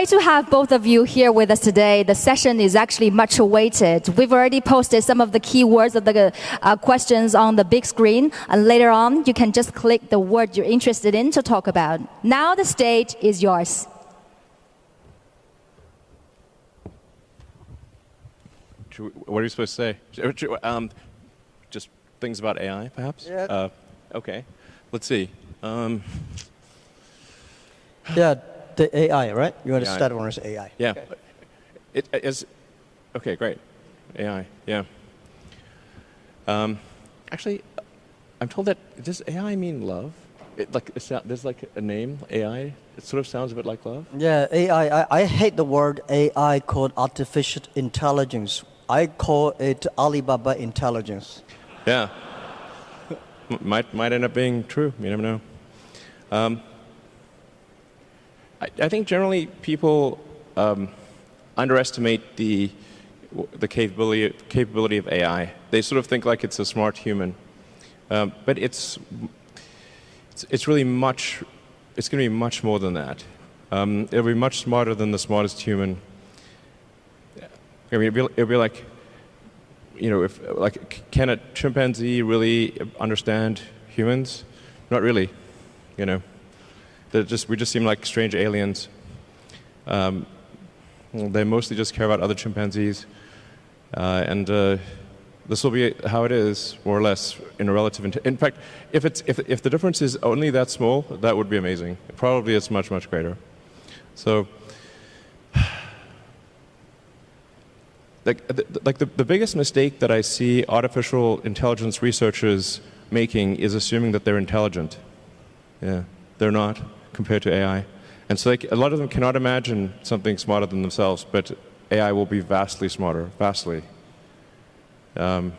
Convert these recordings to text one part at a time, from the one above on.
to have both of you here with us today. The session is actually much awaited. We've already posted some of the keywords of the questions on the big screen, and later on, you can just click the word you're interested in to talk about. Now the stage is yours. What are you supposed to say? Just things about AI, perhaps? Yeah. Okay. Let's see. Yeah, the AI, right? You want to AI. start with AI. Yeah. Okay. It is. Okay, great. AI. Yeah. Actually, I'm told that does AI mean love? There's like a name AI. It sort of sounds a bit like love. Yeah, AI. I hate the word AI called artificial intelligence. I call it Alibaba intelligence. Yeah. Might end up being true. You never know. I think generally people underestimate the capability of AI. They sort of think like it's a smart human, but it's really much. It's going to be much more than that. It'll be much smarter than the smartest human. I mean, it'll be like, you know, can a chimpanzee really understand humans? Not really, you know. We just seem like strange aliens. They mostly just care about other chimpanzees, and this will be how it is, more or less, in a relative. In fact, if the difference is only that small, that would be amazing. Probably it's much greater. So, the biggest mistake that I see artificial intelligence researchers making is assuming that they're intelligent. Yeah, they're not compared to AI. And so a lot of them cannot imagine something smarter than themselves, but AI will be vastly smarter, vastly. So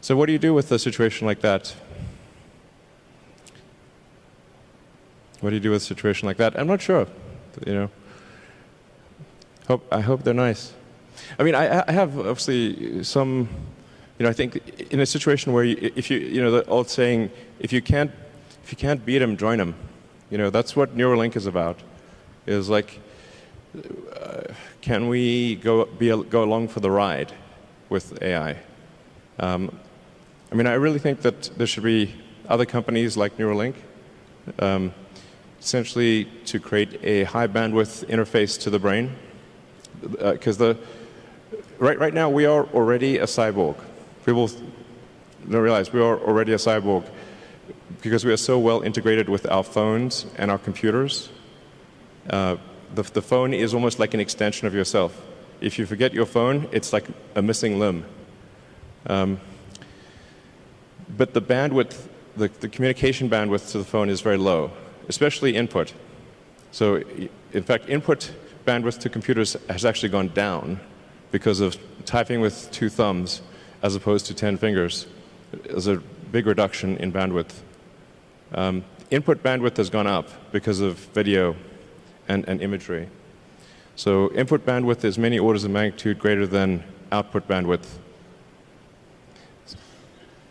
what do you do with a situation like that? What do you do with a situation like that? I'm not sure, you know. I hope they're nice. I mean, I have obviously some, you know, I think in a situation where you know, the old saying, if you can't beat them, join them. You know, that's what Neuralink is about. Is like, can we go along for the ride with AI? I mean, I really think that there should be other companies like Neuralink, essentially to create a high bandwidth interface to the brain. Because right now we are already a cyborg. People don't realize we are already a cyborg because we are so well integrated with our phones and our computers. The phone is almost like an extension of yourself. If you forget your phone, it's like a missing limb. But the bandwidth, the communication bandwidth to the phone is very low, especially input. So, in fact, input bandwidth to computers has actually gone down because of typing with 2 thumbs as opposed to 10 fingers. There's a big reduction in bandwidth. Input bandwidth has gone up because of video and imagery. So input bandwidth is many orders of magnitude greater than output bandwidth.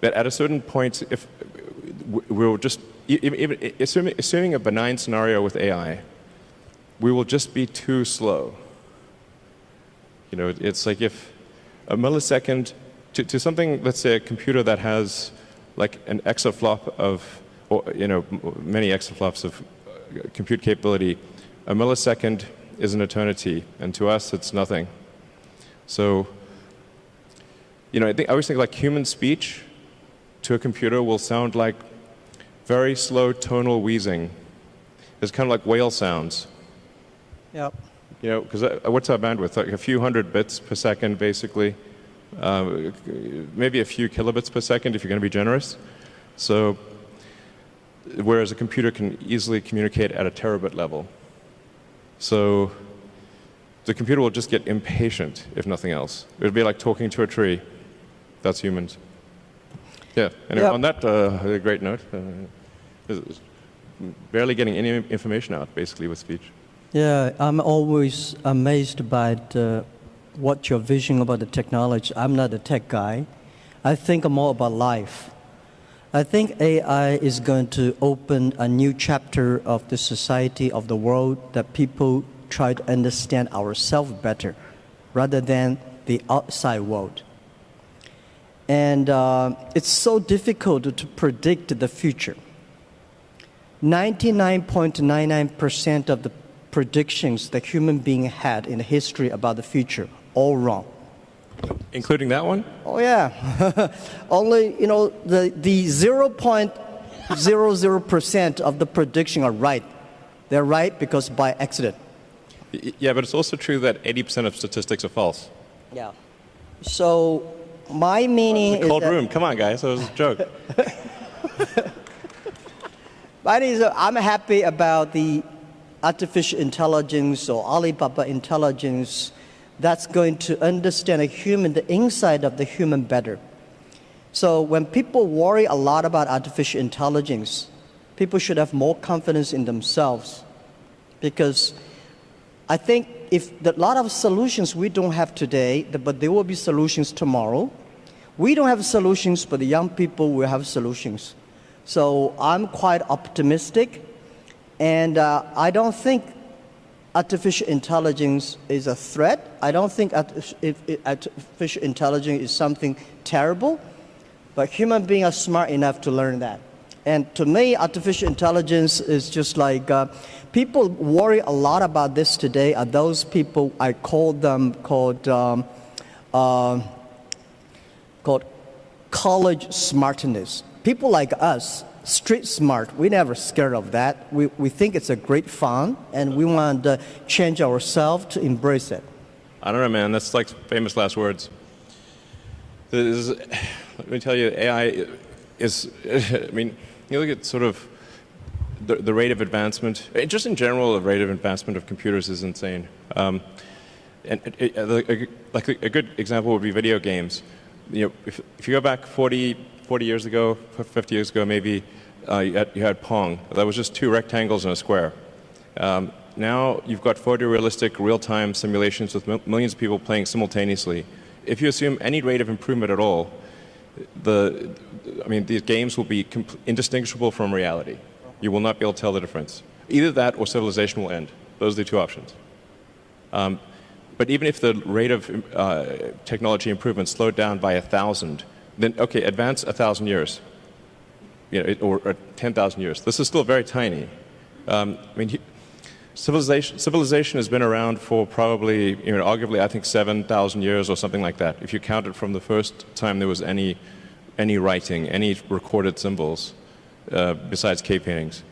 But at a certain point, if we'll just, assuming a benign scenario with AI, we will just be too slow. You know, it's like if a millisecond to something, let's say a computer that has like an exaflop of, or, you know, many exaflops of compute capability, a millisecond is an eternity, and to us it's nothing. So, you know, I always think like human speech to a computer will sound like very slow tonal wheezing. It's kind of like whale sounds. Yep. You know, because what's our bandwidth? Like a few hundred bits per second, basically. Maybe a few kilobits per second if you're going to be generous. So, whereas a computer can easily communicate at a terabit level. So, the computer will just get impatient, if nothing else. It would be like talking to a tree. That's humans. Yeah. Anyway, on that great note, barely getting any information out, basically, with speech. Yeah, I'm always amazed by what your vision about the technology. I'm not a tech guy. I think more about life. I think AI is going to open a new chapter of the society, of the world, that people try to understand ourselves better rather than the outside world. And it's so difficult to predict the future. 99.99% of the predictions that human being had in the history about the future, all wrong. Including that one? Oh yeah, only the 0.00% of the prediction are right. They're right because by accident. Yeah, but it's also true that 80% of statistics are false. Yeah. So my meaning It's a cold is room. Come on, guys. That was a joke. I'm happy about the artificial intelligence or Alibaba intelligence that's going to understand the inside of the human better. So when people worry a lot about artificial intelligence, people should have more confidence in themselves. Because I think if a lot of solutions we don't have today, but there will be solutions tomorrow. We don't have solutions, but the young people will have solutions. So I'm quite optimistic, and I don't think artificial intelligence is a threat. I don't think artificial intelligence is something terrible, but human beings are smart enough to learn that. And to me, artificial intelligence is just like, people worry a lot about this today are those people, I call them called college smartness. People like us, street smart, we never scared of that. We think it's a great fun, and we want to change ourselves to embrace it. I don't know, man. That's like famous last words. Let me tell you, AI is, I mean, you look at sort of the rate of advancement, just in general, the rate of advancement of computers is insane. And like a good example would be video games. If you go back 40 years ago, 50 years ago maybe, you had Pong. That was just two rectangles and a square. Now you've got photorealistic real-time simulations with millions of people playing simultaneously. If you assume any rate of improvement at all, these games will be indistinguishable from reality. You will not be able to tell the difference. Either that or civilization will end. Those are the two options. But even if the rate of technology improvement slowed down by 1,000, then okay, advance 1,000 years, or 10,000 years. This is still very tiny. Civilization has been around for probably, arguably, I think 7,000 years or something like that. If you count it from the first time there was any writing, any recorded symbols, besides cave paintings.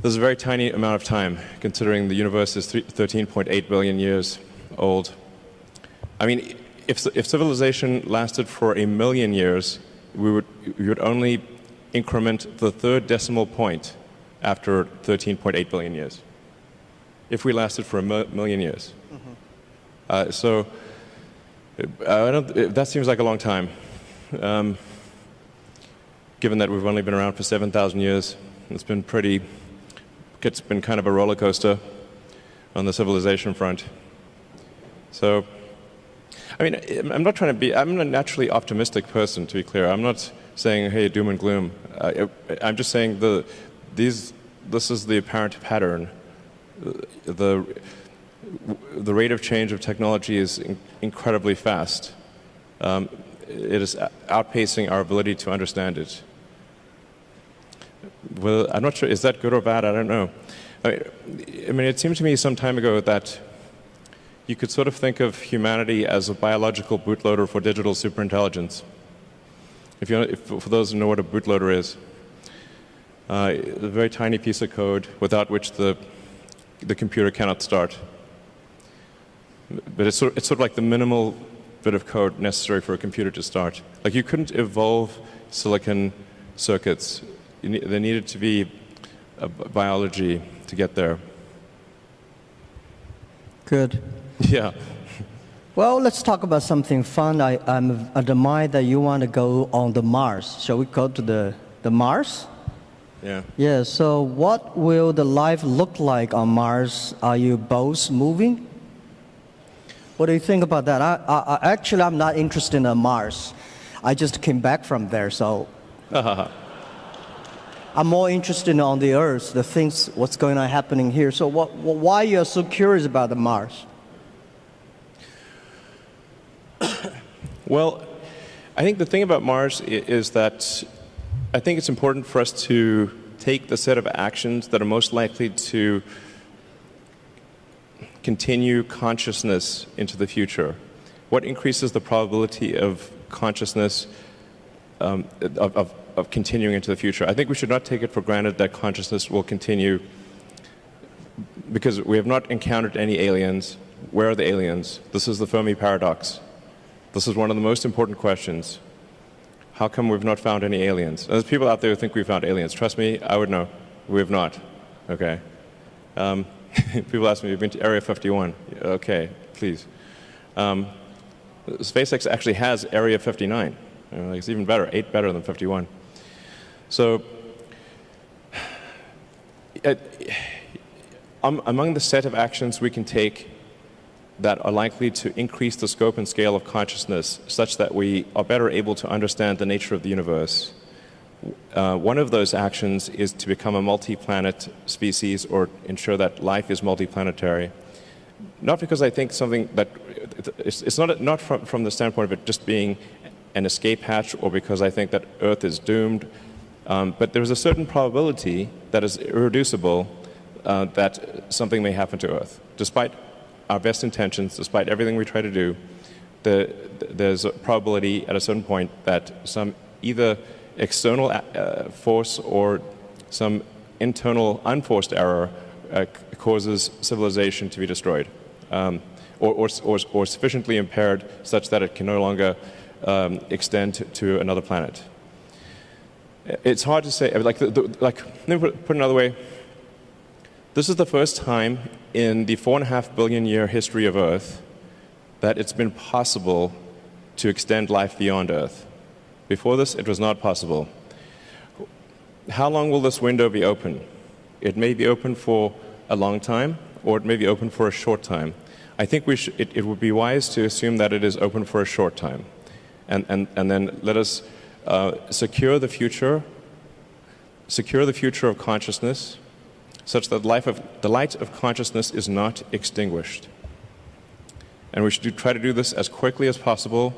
There's a very tiny amount of time, considering the universe is 13.8 billion years old. I mean, if civilization lasted for 1 million years, we would only increment the third decimal point after 13.8 billion years. If we lasted for 1 million years. Mm-hmm. That seems like a long time. Given that we've only been around for 7,000 years, it's been kind of a roller coaster on the civilization front. So, I mean, I'm a naturally optimistic person, to be clear. I'm not saying, hey, doom and gloom. I'm just saying this is the apparent pattern. The rate of change of technology is incredibly fast. It is outpacing our ability to understand it. Well, I'm not sure, is that good or bad? I don't know. I mean, it seemed to me some time ago that you could sort of think of humanity as a biological bootloader for digital superintelligence. For those who know what a bootloader is, a very tiny piece of code without which the computer cannot start. But it's sort of like the minimal bit of code necessary for a computer to start. Like, you couldn't evolve silicon circuits. There needed to be a biology to get there. Good. Yeah. Well, let's talk about something fun. I admire that you want to go on the Mars. Shall we go to the Mars? Yeah. Yeah, so what will the life look like on Mars? Are you both moving? What do you think about that? Actually, I'm not interested in Mars. I just came back from there, so I'm more interested on the Earth, the things, what's going on happening here. So why you're so curious about the Mars? Well, I think the thing about Mars is that I think it's important for us to take the set of actions that are most likely to continue consciousness into the future. What increases the probability of consciousness of continuing into the future? I think we should not take it for granted that consciousness will continue because we have not encountered any aliens. Where are the aliens? This is the Fermi paradox. This is one of the most important questions. How come we've not found any aliens? There's people out there who think we've found aliens. Trust me, I would know. We have not. Okay. People ask me, you've been to Area 51. Okay, please. SpaceX actually has Area 59. It's even better, 8 better than 51. So, among the set of actions we can take that are likely to increase the scope and scale of consciousness such that we are better able to understand the nature of the universe, one of those actions is to become a multi-planet species or ensure that life is multiplanetary. Not because I think something that, it's not from the standpoint of it just being an escape hatch or because I think that Earth is doomed, but there's a certain probability that is irreducible that something may happen to Earth. Despite our best intentions, despite everything we try to do, there's a probability at a certain point that some either external force or some internal unforced error causes civilization to be destroyed, or sufficiently impaired such that it can no longer extend to another planet. It's hard to say. Let me put it another way. This is the first time in the 4.5 billion year history of Earth that it's been possible to extend life beyond Earth. Before this, it was not possible. How long will this window be open? It may be open for a long time, or it may be open for a short time. I think it would be wise to assume that it is open for a short time. And then let us secure the future of consciousness, such that the light of consciousness is not extinguished. And we should try to do this as quickly as possible.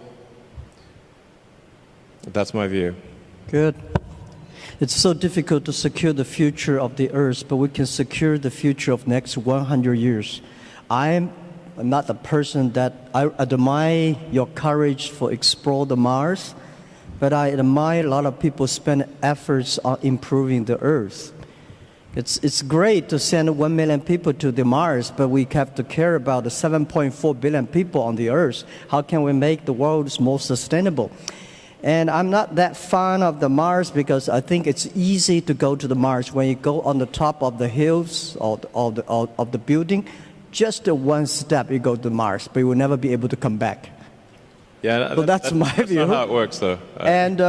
That's my view. Good. It's so difficult to secure the future of the Earth, but we can secure the future of next 100 years. I'm not the person that I admire your courage for explore the Mars, but I admire a lot of people spend efforts on improving the Earth. It's great to send 1 million people to the Mars, but we have to care about the 7.4 billion people on the Earth. How can we make the world more sustainable? And I'm not that fan of the Mars because I think it's easy to go to the Mars. When you go on the top of the hills of the building, just one step you go to Mars, but you will never be able to come back. Yeah, so that's my view. That's not how it works, though. And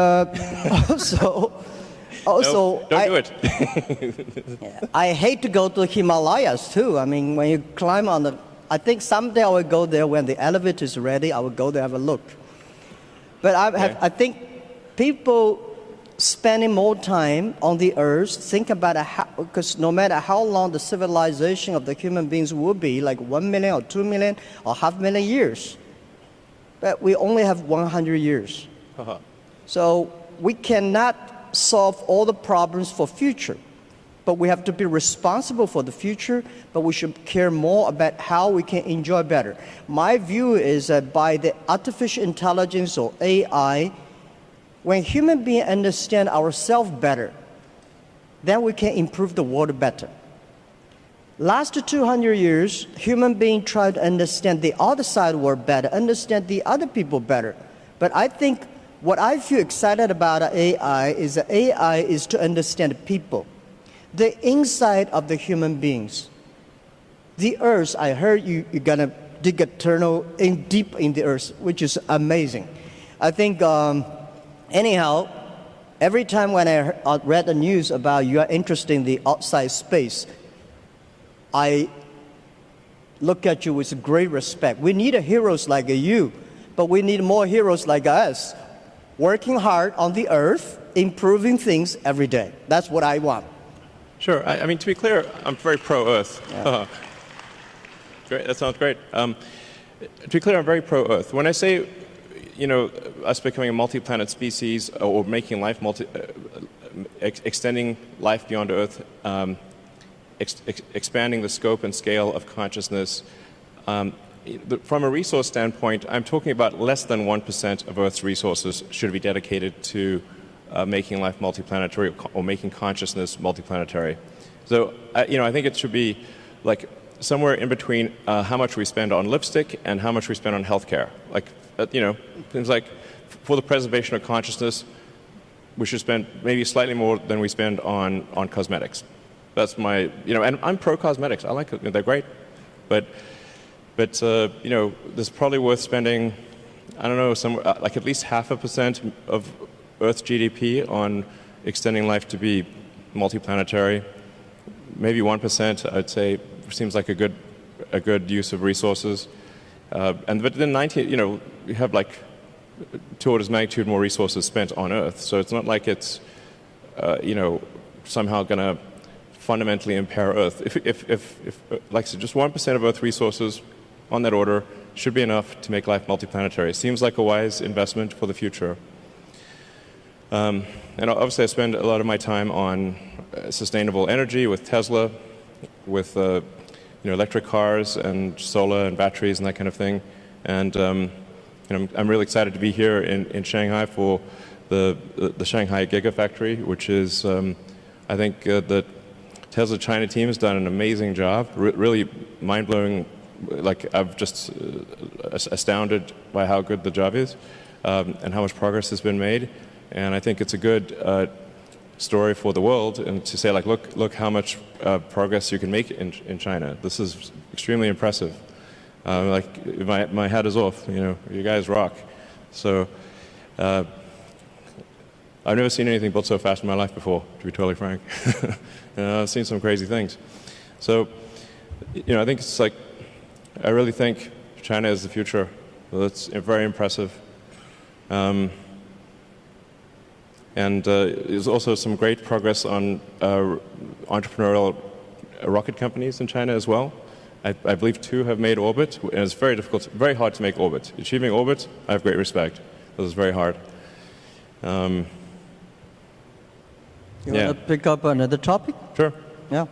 also, don't do it. I hate to go to Himalayas too. I mean, when you climb on the, I think someday I will go there when the elevator is ready. I will go there have a look. But I think people spending more time on the Earth, think about how, because no matter how long the civilization of the human beings will be, like 1 million or 2 million or 500,000 years, but we only have 100 years. So we cannot solve all the problems for future, but we have to be responsible for the future, but we should care more about how we can enjoy better. My view is that by the artificial intelligence or AI, when human beings understand ourselves better, then we can improve the world better. Last 200 years, human beings tried to understand the other side of the world better, understand the other people better. But I think what I feel excited about AI is that AI is to understand people, the inside of the human beings. The Earth, I heard you're going to dig a tunnel deep in the Earth, which is amazing. I think, anyhow, every time when I read the news about you are interested in the outside space, I look at you with great respect. We need heroes like you, but we need more heroes like us, working hard on the Earth, improving things every day. That's what I want. Sure. I mean, to be clear, I'm very pro-Earth. Yeah. Great. That sounds great. To be clear, I'm very pro-Earth. When I say, us becoming a multi-planet species or making life extending life beyond Earth, expanding the scope and scale of consciousness, from a resource standpoint, I'm talking about less than 1% of Earth's resources should be dedicated to making life multiplanetary or making consciousness multiplanetary. So, I think it should be like somewhere in between how much we spend on lipstick and how much we spend on healthcare. Like, things like for the preservation of consciousness, we should spend maybe slightly more than we spend on cosmetics. That's my, and I'm pro-cosmetics. I like it. They're great. But there's probably worth spending, I don't know, somewhere like at least 0.5% of Earth's GDP on extending life to be multiplanetary. Maybe 1%, I'd say, seems like a good use of resources. But then we have like 2 orders of magnitude more resources spent on Earth. So it's not like it's, somehow going to fundamentally impair Earth. If like I said, just 1% of Earth resources on that order should be enough to make life multiplanetary. It seems like a wise investment for the future. And obviously I spend a lot of my time on sustainable energy with Tesla, with electric cars and solar and batteries and that kind of thing. And I'm really excited to be here in Shanghai for the Shanghai Gigafactory, which is, I think the Tesla China team has done an amazing job, really mind-blowing. Like, I'm just astounded by how good the job is and how much progress has been made. And I think it's a good story for the world, and to say, like, look how much progress you can make in China. This is extremely impressive. My hat is off. You guys rock. So I've never seen anything built so fast in my life before, to be totally frank. I've seen some crazy things. So, I think it's like, I really think China is the future. That's very impressive. And there's also some great progress on entrepreneurial rocket companies in China as well. I believe 2 have made orbit, and it's very difficult, very hard to make orbit. Achieving orbit, I have great respect. This is very hard. You want to pick up another topic? Sure. Yeah.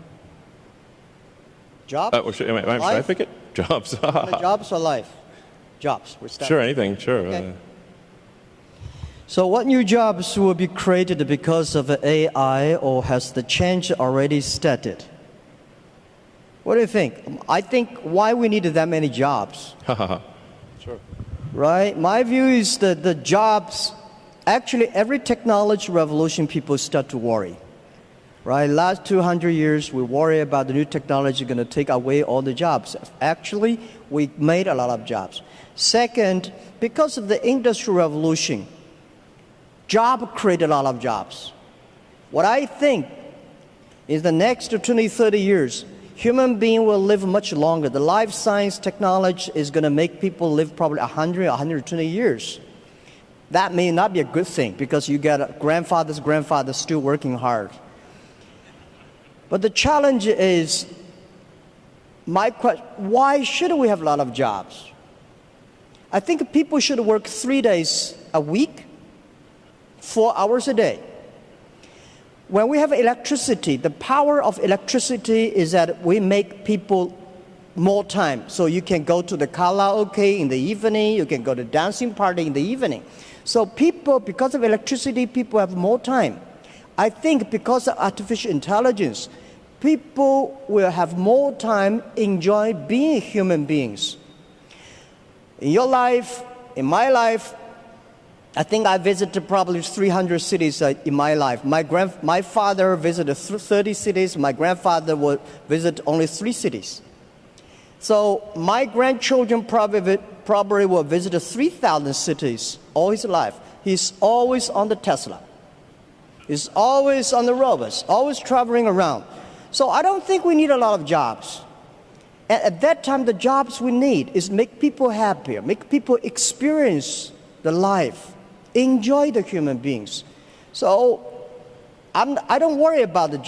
Jobs? Should I pick it? Jobs. Jobs or life? Jobs. Sure, anything, sure. Okay. So what new jobs will be created because of AI, or has the change already started? What do you think? I think why we need that many jobs. Sure. Right? My view is that the jobs, actually every technology revolution people start to worry. Right? Last 200 years we worry about the new technology going to take away all the jobs. Actually, we made a lot of jobs. Second, because of the industrial revolution, job created a lot of jobs. What I think is the next 20, 30 years, human being will live much longer. The life science technology is going to make people live probably 100, 120 years. That may not be a good thing, because you get grandfather's grandfather still working hard. But the challenge is, my question, why should we have a lot of jobs? I think people should work 3 days a week, 4 hours a day. When we have electricity, the power of electricity is that we make people more time. So you can go to the karaoke in the evening, you can go to dancing party in the evening. So people, because of electricity, people have more time. I think because of artificial intelligence, people will have more time enjoy being human beings. In your life, in my life, I think I visited probably 300 cities in my life. My father visited 30 cities. My grandfather would visit only 3 cities. So my grandchildren probably will visit 3,000 cities all his life. He's always on the Tesla. He's always on the robots, always traveling around. So I don't think we need a lot of jobs. At that time, the jobs we need is make people happier, make people experience the life, enjoy the human beings. So I don't worry about the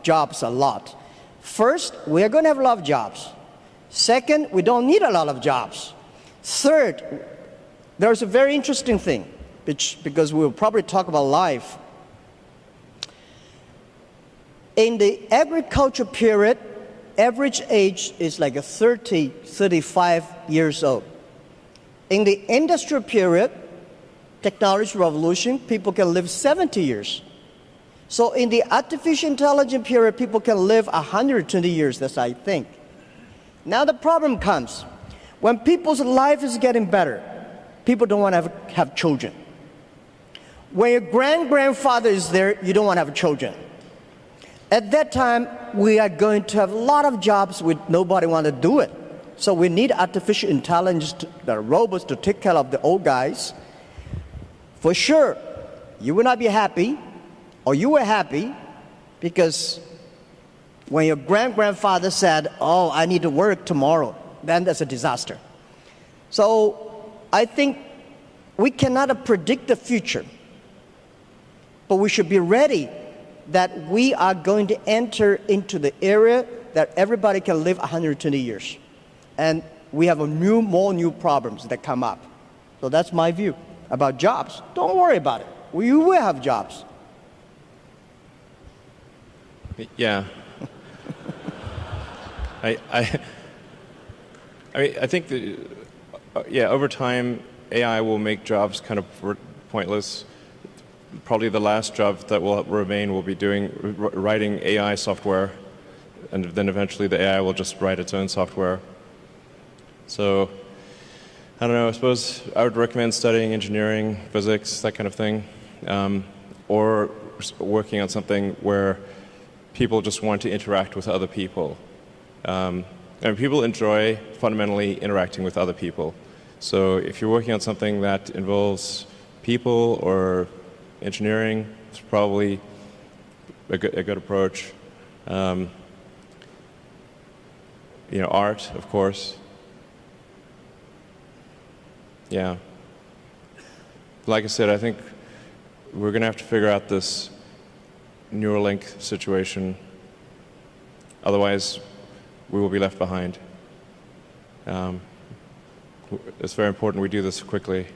jobs a lot. First, we are going to have a lot of jobs. Second, we don't need a lot of jobs. Third, there's a very interesting thing, because we'll probably talk about life. In the agriculture period, average age is like 30, 35 years old. In the industrial period, technology revolution, people can live 70 years. So in the artificial intelligence period, people can live 120 years, that's I think. Now the problem comes, when people's life is getting better, people don't want to have children. When your grandfather is there, you don't want to have children. At that time, we are going to have a lot of jobs with nobody want to do it. So we need artificial intelligence, the robots to take care of the old guys. For sure, you will not be happy, or you were happy, because when your grandfather said, oh, I need to work tomorrow, then that's a disaster. So I think we cannot predict the future, but we should be ready that we are going to enter into the area that everybody can live 120 years. And we have more new problems that come up. So that's my view about jobs. Don't worry about it. We will have jobs. Yeah. I think that, over time, AI will make jobs kind of pointless. Probably the last job that will remain will be writing AI software, and then eventually the AI will just write its own software. So, I don't know, I suppose I would recommend studying engineering, physics, that kind of thing, or working on something where people just want to interact with other people. And people enjoy fundamentally interacting with other people. So if you're working on something that involves people or engineering, it's probably a good approach. Art, of course. Yeah. Like I said, I think we're going to have to figure out this Neuralink situation. Otherwise, we will be left behind. It's very important we do this quickly.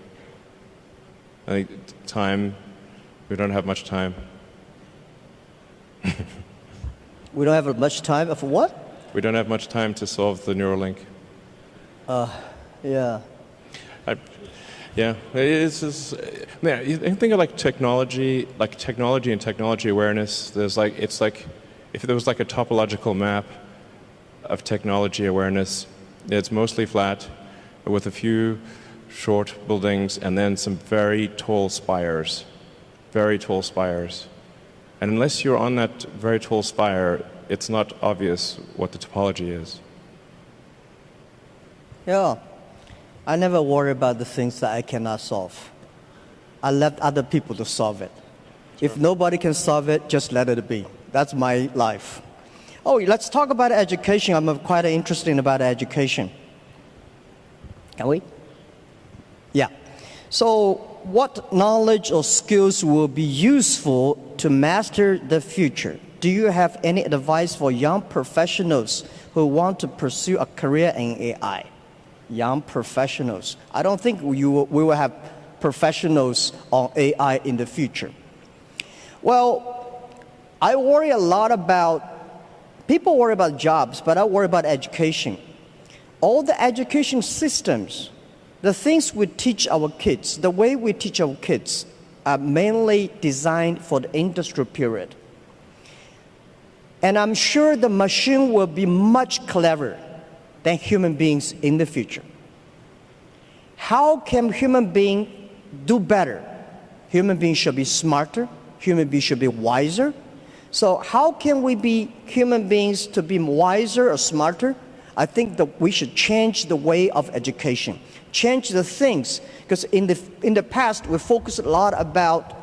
I think we don't have much time. We don't have much time for what? We don't have much time to solve the Neuralink. Yeah. You think of technology and technology awareness. It's like if there was a topological map of technology awareness, it's mostly flat, with a few short buildings and then some very tall spires. Very tall spires. And unless you're on that very tall spire, it's not obvious what the topology is. Yeah. I never worry about the things that I cannot solve. I let other people to solve it. Sure. If nobody can solve it, just let it be. That's my life. Oh, let's talk about education. I'm quite interested about education. Can we? Yeah. So what knowledge or skills will be useful to master the future? Do you have any advice for young professionals who want to pursue a career in AI? Young professionals. I don't think we will have professionals on AI in the future. Well, I worry a lot about, people worry about jobs, but I worry about education. All the education systems, the things we teach our kids, the way we teach our kids are mainly designed for the industrial period. And I'm sure the machine will be much cleverer than human beings in the future. How can human beings do better? Human beings should be smarter. Human beings should be wiser. So how can we be human beings to be wiser or smarter? I think that we should change the way of education, change the things, because in the past we focused a lot about,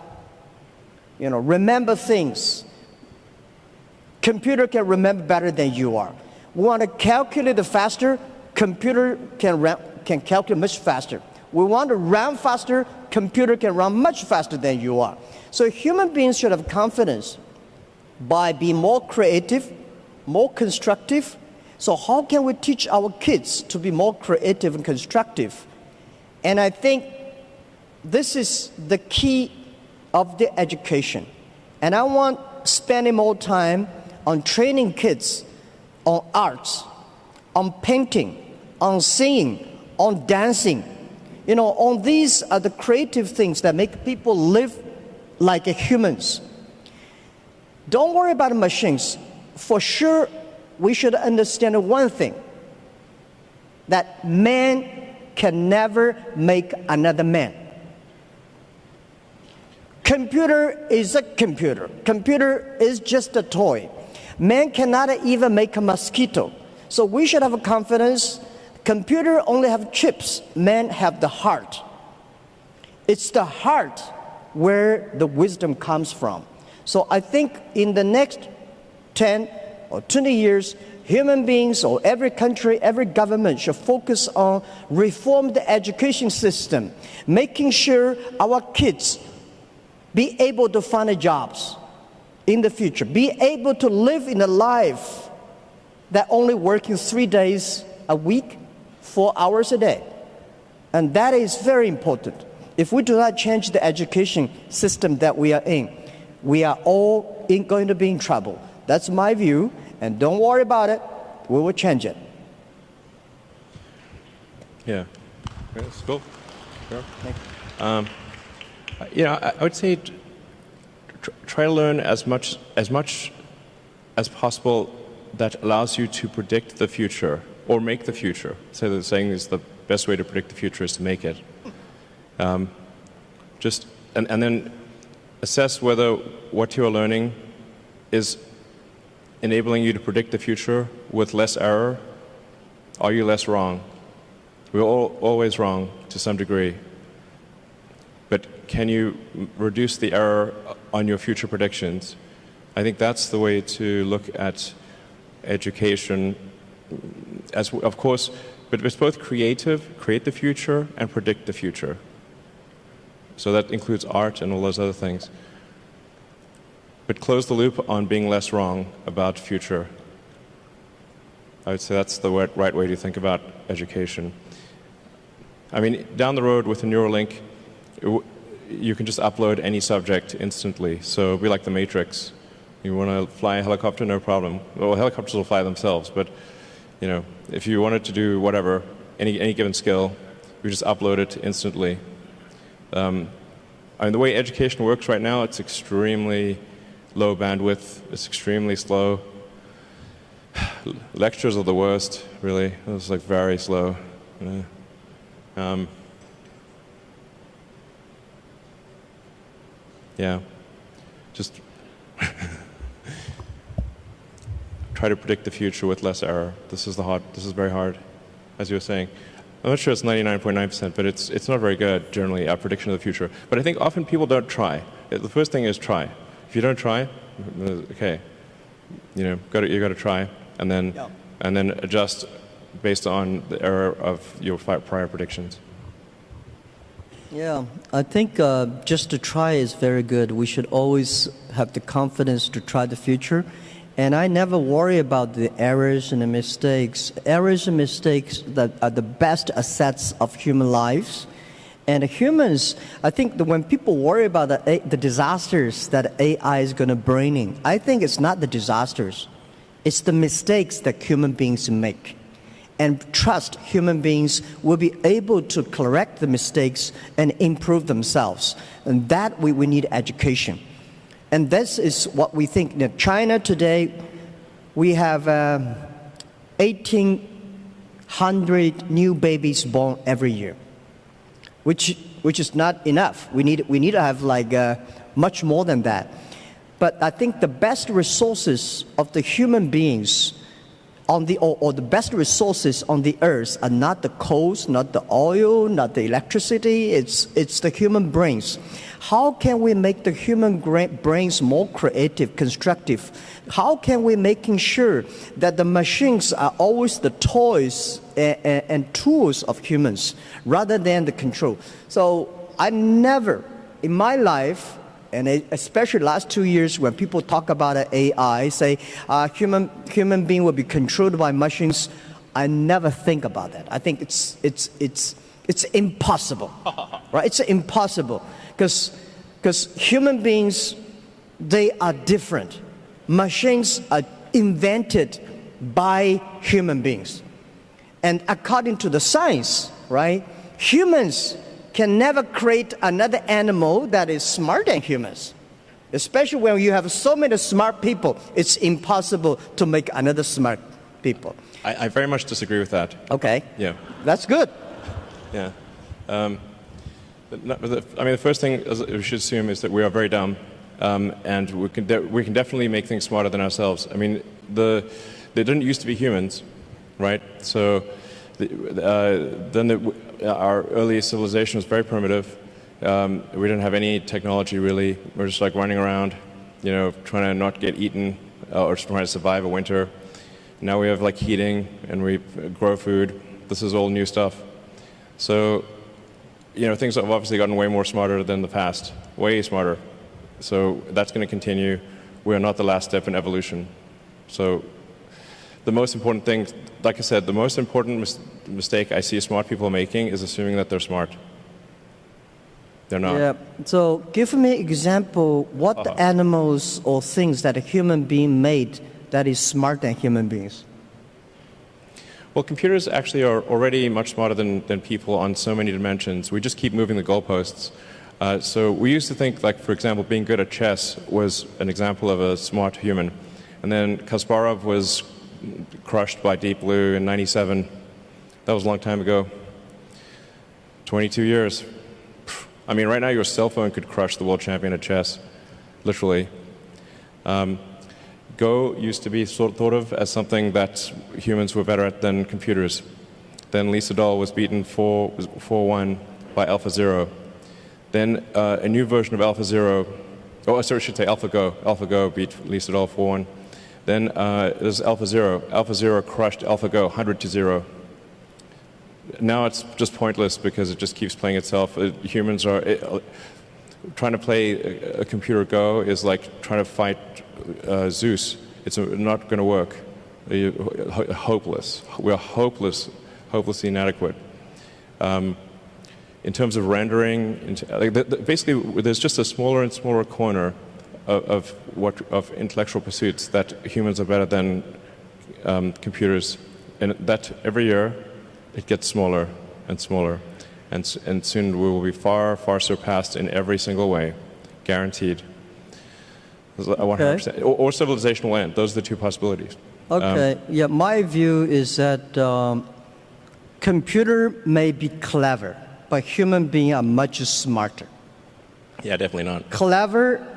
remember things. Computer can remember better than you are. We want to calculate faster, computer can calculate much faster. We want to run faster, computer can run much faster than you are. So human beings should have confidence by being more creative, more constructive. So how can we teach our kids to be more creative and constructive? And I think this is the key of the education. And I want spending more time on training kids on arts, on painting, on singing, on dancing. You know, on these are the creative things that make people live like humans. Don't worry about the machines. For sure, we should understand one thing, that man can never make another man. Computer is a computer. Computer is just a toy. Man cannot even make a mosquito. So we should have confidence. Computer only have chips. Man have the heart. It's the heart where the wisdom comes from. So I think in the next 10 or 20 years, human beings or every country, every government should focus on reform the education system, making sure our kids be able to find jobs in the future, be able to live in a life that only working 3 days a week, 4 hours a day. And that is very important. If we do not change the education system that we are in, we are all going to be in trouble. That's my view, and don't worry about it. We will change it. Yeah. That's cool. Sure. I would say try to learn as much as possible that allows you to predict the future or make the future. So the saying is the best way to predict the future is to make it. And then assess whether what you are learning is enabling you to predict the future with less error. Are you less wrong? We're always wrong to some degree. But can you reduce the error on your future predictions? I think that's the way to look at education. As of course, but it's both creative, create the future, and predict the future. So that includes art and all those other things. But close the loop on being less wrong about future. I would say that's the right way to think about education. I mean, down the road with a Neuralink, you can just upload any subject instantly. So it'll be like the Matrix. You want to fly a helicopter, no problem. Well, helicopters will fly themselves, but you know, if you wanted to do whatever, any given skill, you just upload it instantly. I mean, the way education works right now, it's extremely low bandwidth. It's extremely slow. Lectures are the worst, really. It's like very slow. Yeah, just try to predict the future with less error. This is very hard, as you were saying. I'm not sure it's 99.9%, but it's not very good, generally, our prediction of the future. But I think often people don't try. The first thing is try. If you don't try, okay, you got to try, and then adjust based on the error of your prior predictions. Yeah, I think just to try is very good. We should always have the confidence to try the future. And I never worry about the errors and the mistakes. Errors and mistakes that are the best assets of human lives. And humans, I think that when people worry about the disasters that AI is going to bring in, I think it's not the disasters. It's the mistakes that human beings make. And trust human beings will be able to correct the mistakes and improve themselves. And that we need education. And this is what we think. In China today, we have 1,800 new babies born every year, which is not enough. We need to have like much more than that. But I think the best resources of the human beings on the or the best resources on the earth are not the coals, not the oil, not the electricity. It's the human brains. How can we make the human brains more creative, constructive? How can we making sure that the machines are always the toys and tools of humans rather than the control? So I never in my life And especially last 2 years when people talk about AI, say human being will be controlled by machines, I never think about that. I think it's impossible, right? It's impossible because human beings, they are different. Machines are invented by human beings. And according to the science, right, humans can never create another animal that is smarter than humans. Especially when you have so many smart people, it's impossible to make another smart people. I very much disagree with that. Okay. Yeah. That's good. Yeah. The first thing we should assume is that we are very dumb, and we can definitely make things smarter than ourselves. I mean, they didn't used to be humans, right? So our early civilization was very primitive. We didn't have any technology really. We're just like running around, trying to not get eaten or just trying to survive a winter. Now we have like heating and we grow food. This is all new stuff. So, things have obviously gotten way more smarter than the past, way smarter. So that's going to continue. We are not the last step in evolution. So the most important thing, like I said, the most important mistake I see smart people making is assuming that they're smart. They're not. Yeah. So give me an example, what the animals or things that a human being made that is smarter than human beings? Well, computers actually are already much smarter than people on so many dimensions. We just keep moving the goalposts. So we used to think, like, for example, being good at chess was an example of a smart human. And then Kasparov was crushed by Deep Blue in '97. That was a long time ago. 22 years. I mean, right now your cell phone could crush the world champion at chess, literally. Go used to be thought of as something that humans were better at than computers. Then Lee Sedol was beaten 4-1 by AlphaZero. Then a new version of AlphaZero, I should say AlphaGo. AlphaGo beat Lee Sedol 4-1. Then there's AlphaZero. AlphaZero crushed AlphaGo 100-0. Now it's just pointless because it just keeps playing itself. Humans are trying to play a computer Go is like trying to fight Zeus. It's not going to work. Hopeless. We are hopelessly inadequate. In terms of rendering, basically, there's just a smaller and smaller corner of intellectual pursuits that humans are better than computers, and that every year it gets smaller and smaller, and soon we will be far, far surpassed in every single way, guaranteed. 100%. Or civilization will end. Those are the two possibilities. Okay. Yeah, my view is that computer may be clever, but human beings are much smarter. Yeah, definitely not. Clever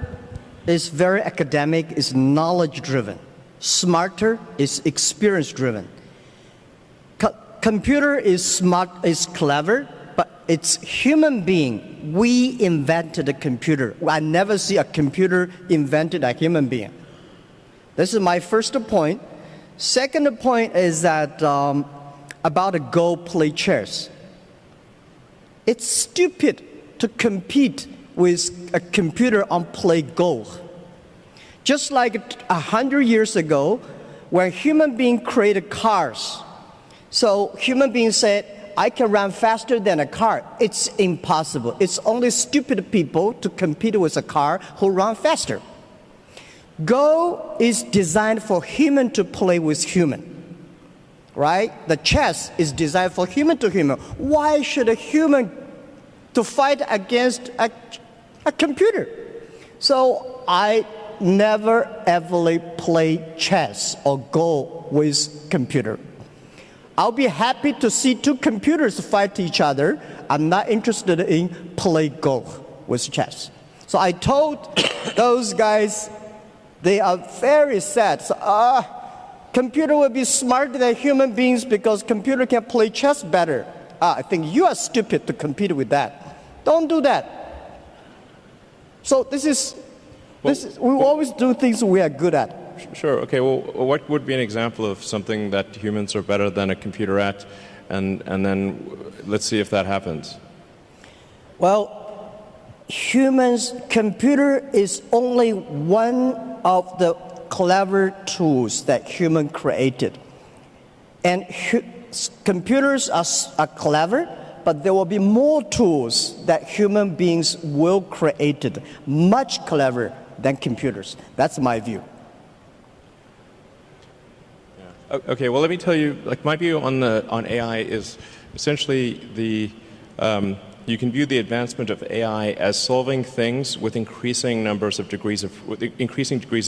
is very academic, is knowledge-driven. Smarter is experience-driven. Computer is smart, is clever, but it's human being. We invented a computer. I never see a computer invented a human being. This is my first point. Second point is that about a Go play chess. It's stupid to compete with a computer on play Go. Just like 100 years ago, when human beings created cars, so human beings said, I can run faster than a car. It's impossible. It's only stupid people to compete with a car who run faster. Go is designed for human to play with human, right? The chess is designed for human to human. Why should a human to fight against a computer? So I never ever play chess or Go with computer. I'll be happy to see two computers fight each other. I'm not interested in play Go with chess. So I told those guys, they are very sad. So, computer will be smarter than human beings because computer can play chess better. I think you are stupid to compete with that. Don't do that. So we always do things we are good at. Sure. Okay. Well, what would be an example of something that humans are better than a computer at, and then let's see if that happens. Well, computer is only one of the clever tools that human created. And computers are clever, but there will be more tools that human beings will create, much clever than computers. That's my view. Yeah. Okay, well, let me tell you, like, my view on AI is essentially you can view the advancement of AI as solving things with increasing degrees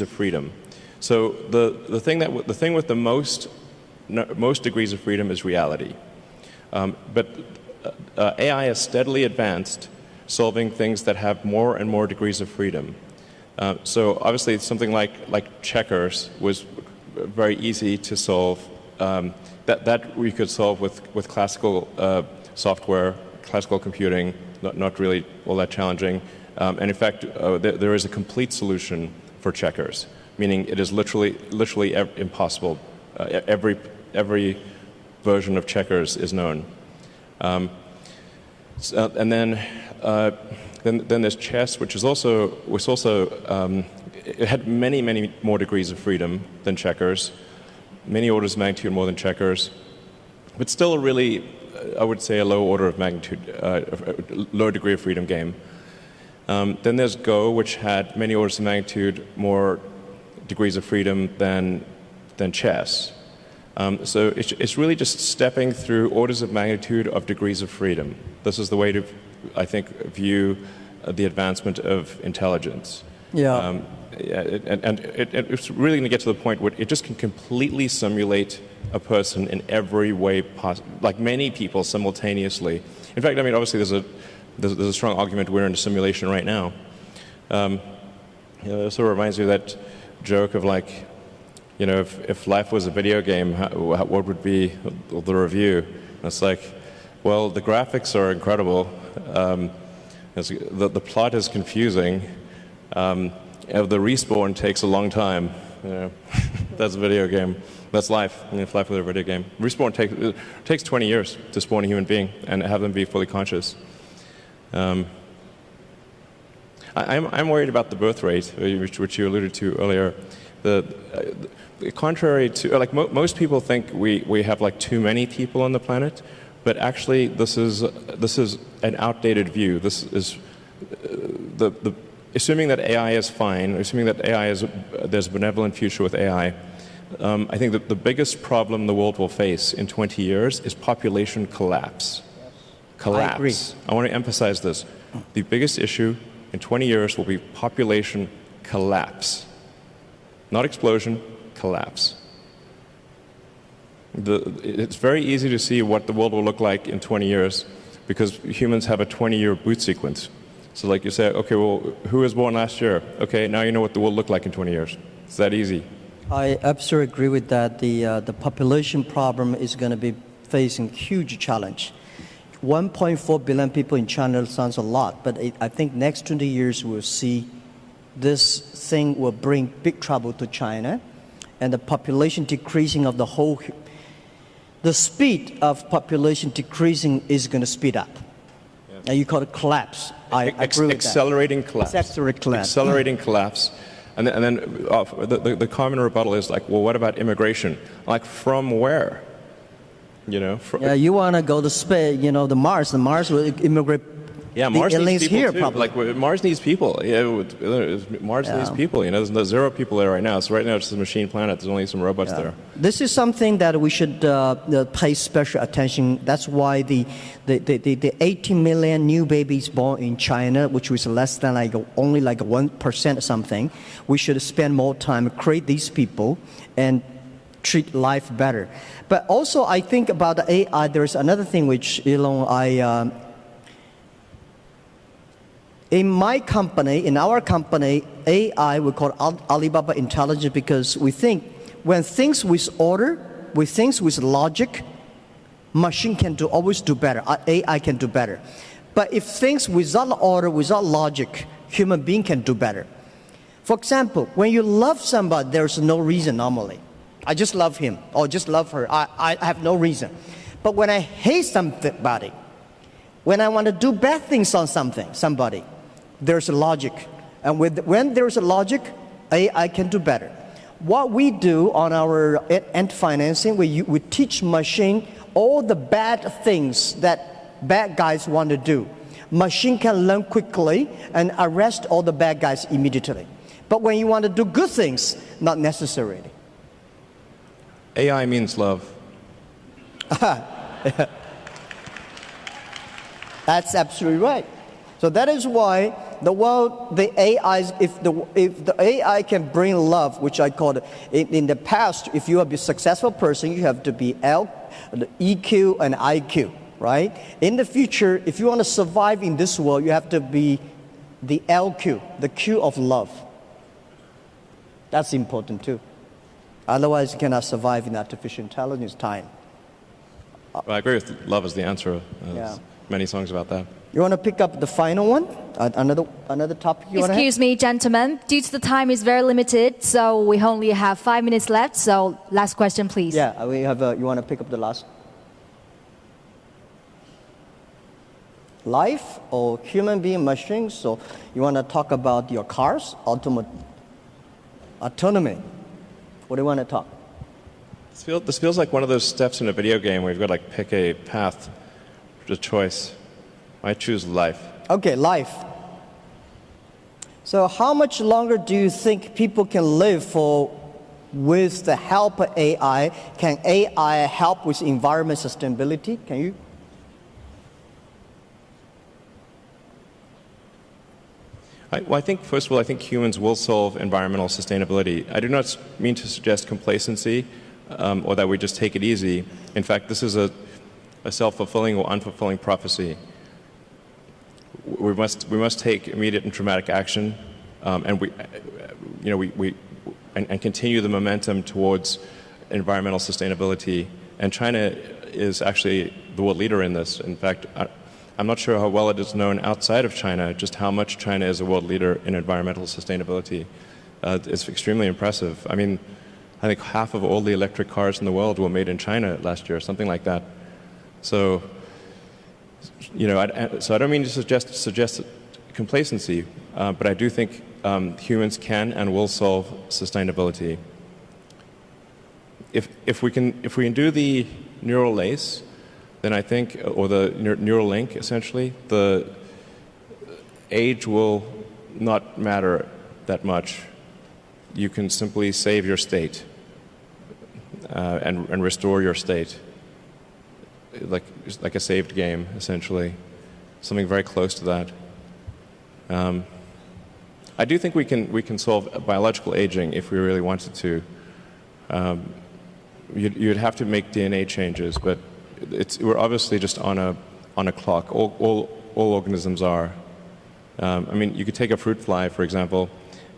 of freedom. So the thing with the most degrees of freedom is reality. But AI has steadily advanced, solving things that have more and more degrees of freedom. So obviously something like checkers was very easy to solve. That we could solve with classical software, classical computing, not really all that challenging. And in fact, there is a complete solution for checkers, meaning it is literally impossible. Every version of checkers is known. And then there's chess, which also it had many more degrees of freedom than checkers, many orders of magnitude more than checkers, but still really, I would say, a low order of magnitude, low degree of freedom game. Then there's Go, which had many orders of magnitude more degrees of freedom than chess. So it's really just stepping through orders of magnitude of degrees of freedom. This is the way to, I think, view the advancement of intelligence. Yeah. And it's really going to get to the point where it just can completely simulate a person in every way possible, like many people simultaneously. In fact, I mean, obviously there's a strong argument we're in a simulation right now. It sort of reminds me of that joke of, like, you know, if life was a video game, what would be the review? And it's like, well, the graphics are incredible. The plot is confusing. The respawn takes a long time. You know, that's a video game. That's life. I mean, if life was a video game, respawn takes 20 years to spawn a human being and have them be fully conscious. I'm worried about the birth rate, which you alluded to earlier. Contrary to, like, most people think we have like too many people on the planet, but actually this is an outdated view. This is assuming that AI is fine, assuming that there's a benevolent future with AI. I think that the biggest problem the world will face in 20 years is population collapse. Collapse. I agree. I want to emphasize this. The biggest issue in 20 years will be population collapse. Not explosion, collapse. It's very easy to see what the world will look like in 20 years because humans have a 20-year boot sequence. So like you say, okay, well, who was born last year? Okay, now you know what the world looked like in 20 years. It's that easy. I absolutely agree with that. The population problem is going to be facing huge challenge. 1.4 billion people in China sounds a lot, but I think next 20 years we'll see this thing will bring big trouble to China, and the population decreasing of the speed of population decreasing is going to speed up. Yeah. And you call it collapse. I agree with accelerating that. Collapse. Accelerating collapse. And then the common rebuttal is like, well, what about immigration? Like, from where? You know? Yeah, you want to go to space, you know, the Mars will immigrate. Yeah, Mars needs people here, too. probably. Like, Mars needs people. Yeah, Mars needs people. You know, there's 0 people there right now. So right now it's a machine planet. There's only some robots there. This is something that we should pay special attention. That's why the 18 million new babies born in China, which was less than only 1% or something, we should spend more time create these people and treat life better. But also, I think about the AI. There's another thing which, Elon, in our company, AI, we call it Alibaba Intelligence, because we think when things with order, with things with logic, machine can always do better. AI can do better. But if things without order, without logic, human being can do better. For example, when you love somebody, there's no reason normally. I just love him or just love her. I have no reason. But when I hate somebody, when I want to do bad things on somebody, there's a logic. And when there's a logic, AI can do better. What we do on our end financing, we teach machine all the bad things that bad guys want to do. Machine can learn quickly and arrest all the bad guys immediately. But when you want to do good things, not necessarily. AI means love. That's absolutely right. So that is why the AI, if the AI can bring love, which I call it, in the past, if you are a successful person, you have to be EQ and IQ, right? In the future, if you want to survive in this world, you have to be the LQ, the Q of love. That's important too. Otherwise, you cannot survive in artificial intelligence time. Well, I agree with love is the answer. There's many songs about that. You want to pick up the final one? Another topic you want to have? Excuse me, gentlemen. Due to the time is very limited, so we only have 5 minutes left. So last question, please. Yeah, we have. You want to pick up the last? Life or human being machines? So you want to talk about your cars, autonomy? What do you want to talk? This feels like one of those steps in a video game where you've got to like pick a path, a choice. I choose life. Okay, life. So how much longer do you think people can live with the help of AI? Can AI help with environment sustainability? Can you? I think, first of all, I think humans will solve environmental sustainability. I do not mean to suggest complacency or that we just take it easy. In fact, this is a self-fulfilling or unfulfilling prophecy. We must take immediate and dramatic action, and continue the momentum towards environmental sustainability. And China is actually the world leader in this. In fact, I'm not sure how well it is known outside of China, just how much China is a world leader in environmental sustainability. It's extremely impressive. I mean, I think half of all the electric cars in the world were made in China last year, something like that. So, I don't mean to suggest complacency, but I do think humans can and will solve sustainability. If we can do the neural lace, then I think, or the neural link, essentially, the age will not matter that much. You can simply save your state and restore your state, like a saved game, essentially, something very close to that. I do think we can solve biological aging if we really wanted to. You'd have to make DNA changes, but we're obviously just on a clock. All organisms are. I mean, you could take a fruit fly, for example,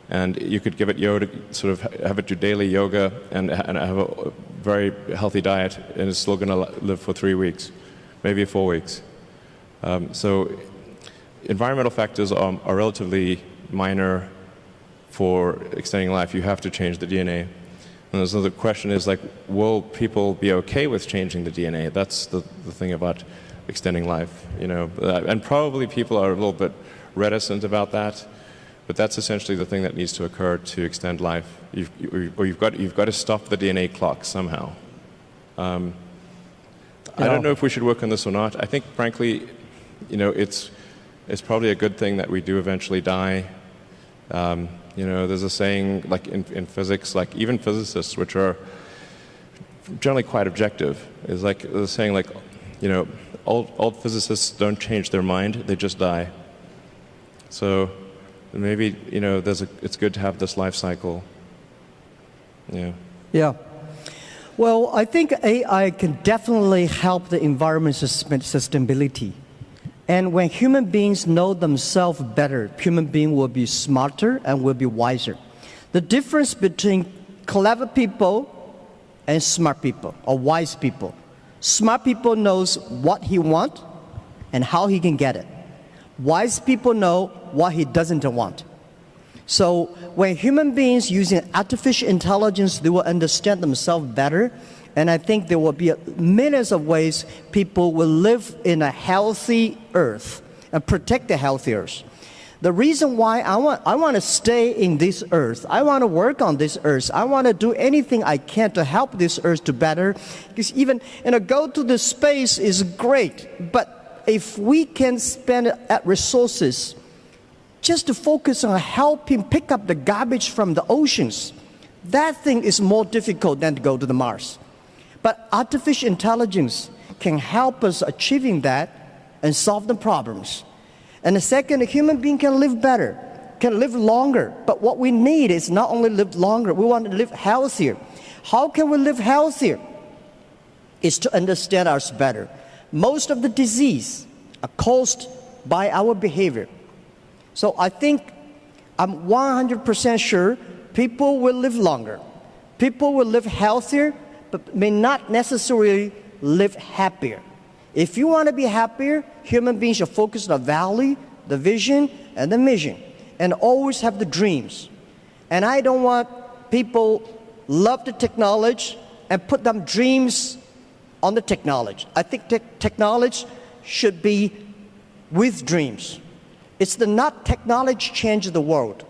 and you could give it yoga, sort of have it do daily yoga and have a very healthy diet, and it's still going to live for 3 weeks, maybe 4 weeks. So environmental factors are relatively minor for extending life. You have to change the DNA. And so the question is, like, will people be okay with changing the DNA? That's the thing about extending life, and probably people are a little bit reticent about that, but that's essentially the thing that needs to occur to extend life. You've got to stop the DNA clock somehow. I don't know if we should work on this or not. I think, frankly, it's probably a good thing that we do eventually die. There's a saying, like in physics, like even physicists, which are generally quite objective, is like the saying, like, old physicists don't change their mind; they just die. So maybe it's good to have this life cycle. Yeah. Yeah. Well, I think AI can definitely help the environment sustainability. And when human beings know themselves better, human beings will be smarter and will be wiser. The difference between clever people and smart people, or wise people. Smart people knows what he wants and how he can get it. Wise people know what he doesn't want. So when human beings using artificial intelligence, they will understand themselves better. And I think there will be millions of ways people will live in a healthy earth and protect the healthy earth. The reason why I want to stay in this earth, I want to work on this earth, I want to do anything I can to help this earth to better. Because even go to the space is great, but if we can spend resources just to focus on helping pick up the garbage from the oceans, that thing is more difficult than to go to the Mars. But artificial intelligence can help us achieving that and solve the problems. And the second, a human being can live better, can live longer. But what we need is not only live longer, we want to live healthier. How can we live healthier? Is to understand us better. Most of the disease are caused by our behavior. So I think I'm 100% sure people will live longer. People will live healthier, but may not necessarily live happier. If you want to be happier, human beings should focus on the value, the vision, and the mission, and always have the dreams. And I don't want people love the technology and put them dreams on the technology. I think technology should be with dreams. It's not technology change the world.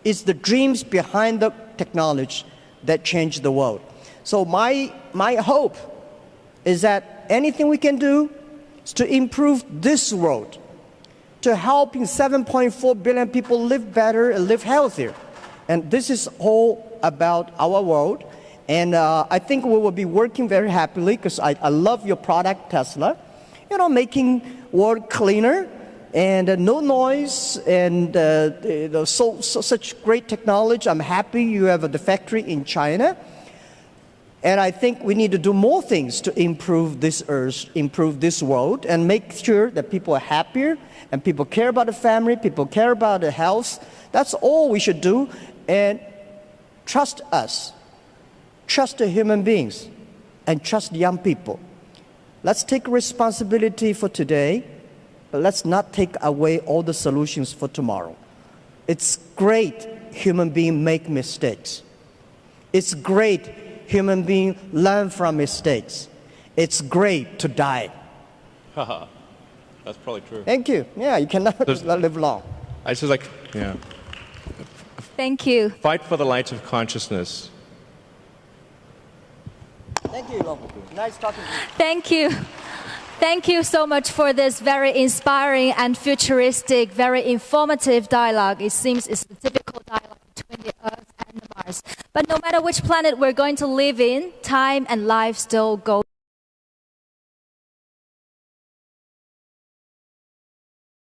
It's the dreams behind the technology that change the world. So my hope is that anything we can do is to improve this world, to helping 7.4 billion people live better and live healthier. And this is all about our world. And I think we will be working very happily because I love your product, Tesla. Making world cleaner and no noise and such great technology. I'm happy you have the factory in China. And I think we need to do more things to improve this earth, improve this world, and make sure that people are happier and people care about the family, people care about the health. That's all we should do. And trust us. Trust the human beings and trust young people. Let's take responsibility for today, but let's not take away all the solutions for tomorrow. It's great human beings make mistakes. It's great human beings learn from mistakes. It's great to die. Haha, that's probably true. Thank you. Yeah, you cannot live long. I just yeah. Thank you. Fight for the light of consciousness. Thank you, Elon. Nice talking to you. Thank you. Thank you so much for this very inspiring and futuristic, very informative dialogue. It seems it's the typical dialogue between the Earth and the Mars. But no matter which planet we're going to live in, time and life still go